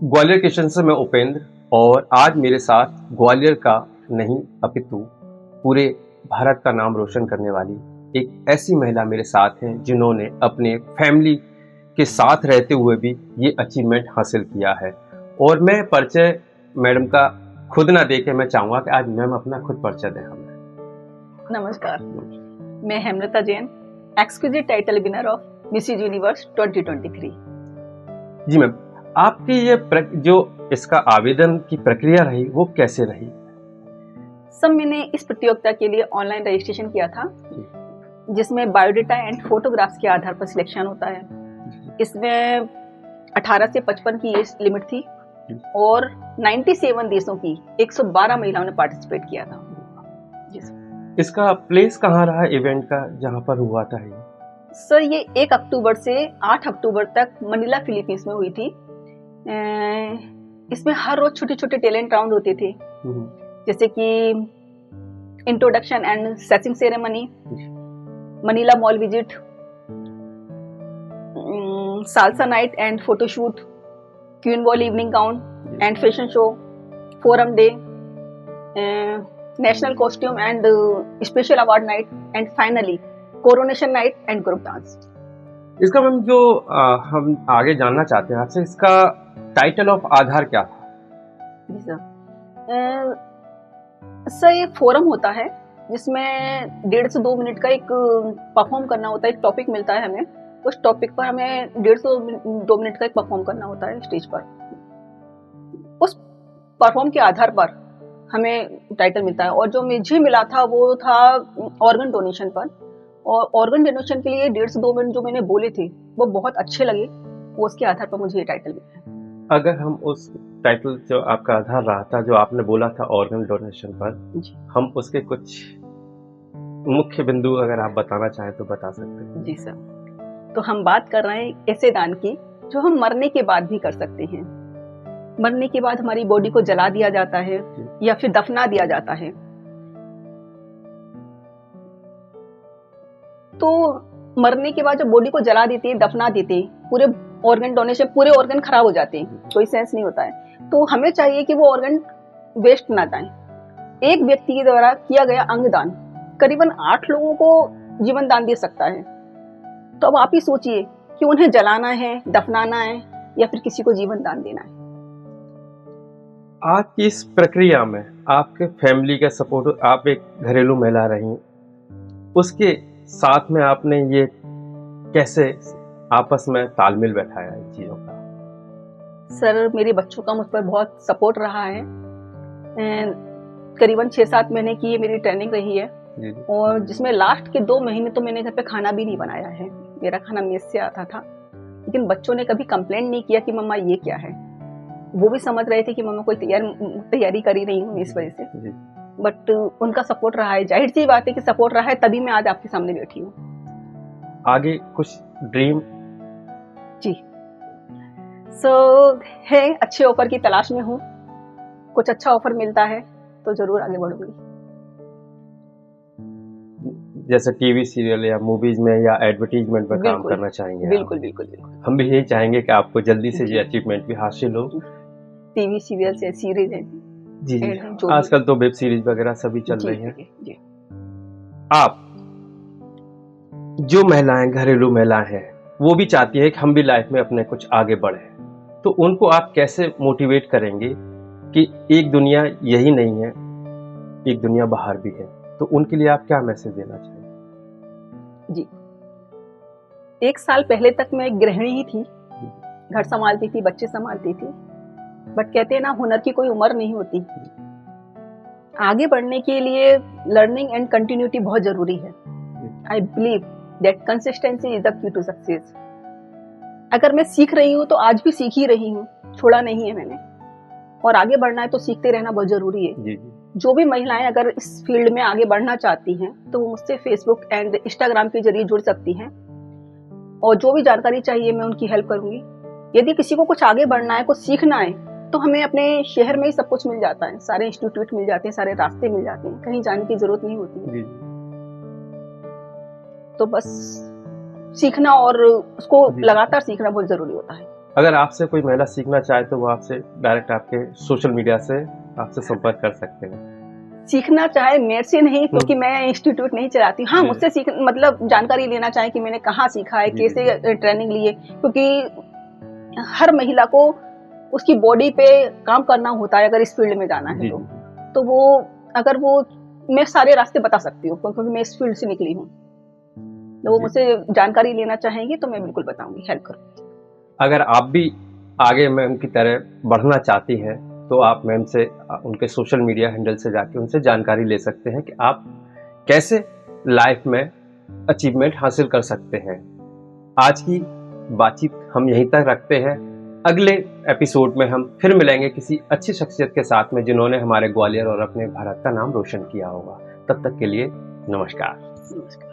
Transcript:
ग्वालियर किशन से मैं उपेंद्र और आज मेरे साथ ग्वालियर का नहीं अपितु पूरे भारत का नाम रोशन करने वाली एक ऐसी महिला मेरे साथ हैं जिन्होंने अपने फैमिली के साथ रहते हुए भी ये अचीवमेंट हासिल किया है। और मैं परिचय मैडम का खुद ना देके मैं चाहूँगा कि आज मैम अपना खुद परिचय दें हमें। नमस्कार, मैं Hemlata Jain, exclusive title winner of Mrs Universe 2023। जी मैम, आपकी ये जो इसका आवेदन की प्रक्रिया रही वो कैसे रही? सब मैंने इस प्रतियोगिता के लिए ऑनलाइन रजिस्ट्रेशन किया था, जिसमें बायोडाटा एंड फोटोग्राफ्स के आधार पर सिलेक्शन होता है। इसमें 18 से 55 की एज लिमिट थी और 97 देशों की 112 महिलाओं ने पार्टिसिपेट किया था। इसका प्लेस कहाँ रहा इवेंट का जहाँ पर हुआ था ये? सर, ये 1 अक्टूबर से 8 अक्टूबर तक मनीला फिलीपींस में हुई थी। इसमें हर रोज छोटे छोटे टैलेंट राउंड होते थे, जैसे कि introduction and sensing ceremony, Manila mall visit, salsa night and photoshoot, queen ball evening gown and fashion show, forum day, national costume and special award night and finally coronation night and group dance. इसका ma'am जो हम आगे जानना चाहते हैं आपसे, इसका title of आधार क्या था? जी सर, सर ये फोरम होता है जिसमें 1.5 से 2 मिनट का एक परफॉर्म करना होता है। एक टॉपिक मिलता है हमें, उस टॉपिक पर हमें 1.5 से 2 मिनट का एक परफॉर्म करना होता है स्टेज पर। उस परफॉर्म के आधार पर हमें टाइटल मिलता है और जो मुझे मिला था वो था ऑर्गन डोनेशन पर। और ऑर्गन डोनेशन के लिए 1.5 से 2 मिनट जो मैंने बोले थे वो बहुत अच्छे लगे, वो उसके आधार पर मुझे ये टाइटल मिला। अगर हम उस टाइटल जो आपका आधार रहा था, जो आपने बोला था ऑर्गन डोनेशन पर, हम उसके कुछ मुख्य बिंदु अगर आप बताना चाहें तो बता सकते हैं। जी सर, तो हम बात कर रहे हैं ऐसे दान की जो हम मरने के बाद भी कर सकते हैं। मरने के बाद हमारी बॉडी को जला दिया जाता है या फिर दफना दिया जाता है, तो मरने के बाद जब बॉडी को जला देते हैं, दफना देते हैं, पूरे ऑर्गन डोनेशन, पूरे ऑर्गन खराब हो जाते हैं, कोई सेंस नहीं होता है। तो हमें चाहिए कि वो ऑर्गन वेस्ट ना जाए। एक व्यक्ति के द्वारा किया गया अंगदान करीबन 8 लोगों को जीवन दान दे सकता है। तो अब आप ही सोचिए कि उन्हें जलाना है, दफनाना है या फिर किसी को जीवन दान देना है। आपकी इस प्रक्रिया में आपके फैमिली का सपोर्ट, आप एक घरेलू महिला रही, उसके साथ में आपने ये कैसे आपस में तालमेल बैठाया इन चीजों का? सर, मेरे बच्चों का मुझ पर बहुत सपोर्ट रहा है। करीबन 6-7 महीने की ये मेरी ट्रेनिंग रही है और जिसमें लास्ट के 2 महीने तो मैंने घर पे खाना भी नहीं बनाया है। मेरा खाना मेस से आता था, लेकिन बच्चों ने कभी कंप्लेंट नहीं किया कि मम्मा ये क्या है। वो भी समझ रहे थे कि मम्मा कोई तैयारी कर ही रही हूँ इस वजह से, बट उनका सपोर्ट रहा है। जाहिर सी बात है कि सपोर्ट रहा है, तभी मैं आज आपके सामने बैठी हूँ। आगे कुछ ड्रीम? जी है, अच्छे ऑफर की तलाश में हूँ। कुछ अच्छा ऑफर मिलता है तो जरूर आगे बढ़ूंगी। जैसे टीवी सीरियल या मूवीज में या एडवर्टीजमेंट में काम करना चाहेंगे? बिल्कुल बिल्कुल बिल्कुल। हम भी यही चाहेंगे कि आपको जल्दी से ये अचीवमेंट भी हासिल हो। टीवी सीरियल से सीरीज है जी, आजकल तो वेब सीरीज वगैरह सभी चल रही हैं। जी। आप जो महिलाएं, घरेलू महिलाएं हैं, वो भी चाहती है कि हम भी लाइफ में अपने कुछ आगे बढ़े, तो उनको आप कैसे मोटिवेट करेंगे कि एक दुनिया यही नहीं है, एक दुनिया बाहर भी है, तो उनके लिए आप क्या मैसेज देना चाहेंगे? जी, 1 साल पहले तक मैं गृहिणी ही थी, घर संभालती थी, बच्चे संभालती थी, बट कहते हैं ना, हुनर की कोई उम्र नहीं होती। आगे बढ़ने के लिए लर्निंग एंड कंटिन्यूटी बहुत जरूरी है। I believe that consistency is the key to success. अगर मैं सीख रही हूँ तो आज भी सीख ही रही हूँ, छोड़ा नहीं है मैंने, और आगे बढ़ना है तो सीखते रहना बहुत जरूरी है। जो भी महिलाएं अगर इस फील्ड में आगे बढ़ना चाहती हैं तो वो मुझसे फेसबुक एंड इंस्टाग्राम के जरिए जुड़ सकती हैं, और जो भी जानकारी चाहिए मैं उनकी हेल्प करूंगी। यदि किसी को कुछ आगे बढ़ना है, कुछ सीखना है, तो हमें अपने शहर में ही सब कुछ मिल जाता है, सारे इंस्टीट्यूट मिल जाते हैं, सारे रास्ते मिल जाते हैं, कहीं जाने की जरूरत नहीं होती है। तो बस सीखना और उसको लगातार सीखना बहुत जरूरी होता है। अगर आपसे कोई महिला सीखना चाहे तो वो आपसे डायरेक्ट आपके सोशल मीडिया से आपसे संपर्क कर सकते हैं। सीखना चाहे मेरे से नहीं, क्योंकि मैं इंस्टीट्यूट नहीं चलाती। हाँ, जी। मुझसे सीख मतलब जानकारी लेना चाहे कि मैंने कहाँ सीखा है, जी, कैसे ट्रेनिंग ली है, क्योंकि हर महिला को उसकी बॉडी पे काम करना होता है अगर इस फील्ड में जाना है जी, तो वो अगर वो मैं सारे रास्ते बता सकती हूँ क्योंकि मैं इस फील्ड से निकली हूँ। तो वो जी। मुझसे जानकारी लेना चाहेंगे तो मैं बिल्कुल बताऊंगी, हेल्प करूँगी। अगर आप भी आगे मैम की तरह बढ़ना चाहती हैं तो आप मैम से उनके सोशल मीडिया हैंडल से जाके उनसे जानकारी ले सकते हैं कि आप कैसे लाइफ में अचीवमेंट हासिल कर सकते हैं। आज की बातचीत हम यहीं तक रखते हैं। अगले एपिसोड में हम फिर मिलेंगे किसी अच्छी शख्सियत के साथ में जिन्होंने हमारे ग्वालियर और अपने भारत का नाम रोशन किया होगा। तब तक के लिए नमस्कार। नमस्कार।